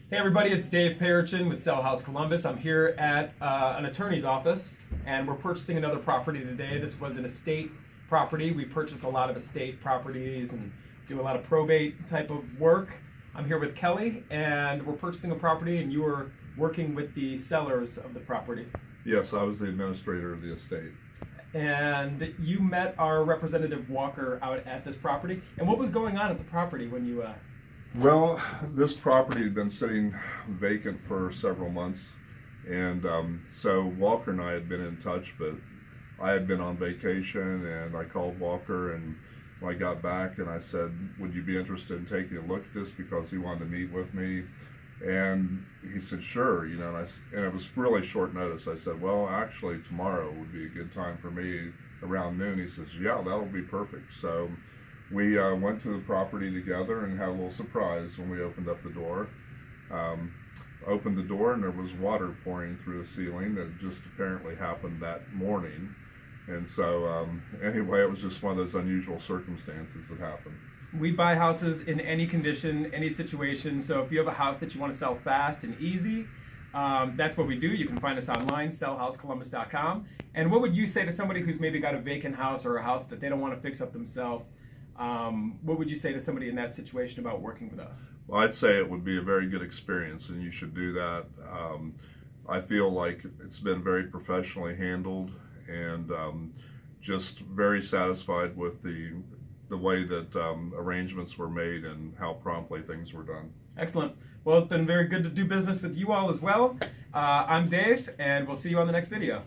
Hey everybody, it's Dave Payerchin with Sell House Columbus. I'm here at an attorney's office and we're purchasing another property today. This was an estate property. We purchase a lot of estate properties and do a lot of probate type of work. I'm here with Kelly and we're purchasing a property and you were working with the sellers of the property. Yes, I was the administrator of the estate. And you met our representative Walker out at this property. And what was going on at the property when you Well, this property had been sitting vacant for several months, and so Walker and I had been in touch, but I had been on vacation, and I called Walker, and when I got back, and I said, would you be interested in taking a look at this, because he wanted to meet with me, and he said, sure, you know, and it was really short notice. I said, well, actually, tomorrow would be a good time for me, around noon. He says, yeah, that'll be perfect. So we went to the property together and had a little surprise when we opened up the door. Opened the door and there was water pouring through the ceiling. That just apparently happened that morning. And so anyway, it was just one of those unusual circumstances that happened. We buy houses in any condition, any situation. So if you have a house that you want to sell fast and easy, that's what we do. You can find us online, sellhousecolumbus.com. And what would you say to somebody who's maybe got a vacant house or a house that they don't want to fix up themselves? What would you say to somebody in that situation about working with us? Well, I'd say it would be a very good experience, and you should do that. I feel like it's been very professionally handled, and just very satisfied with the way that arrangements were made and how promptly things were done. Excellent. Well, it's been very good to do business with you all as well. I'm Dave, and we'll see you on the next video.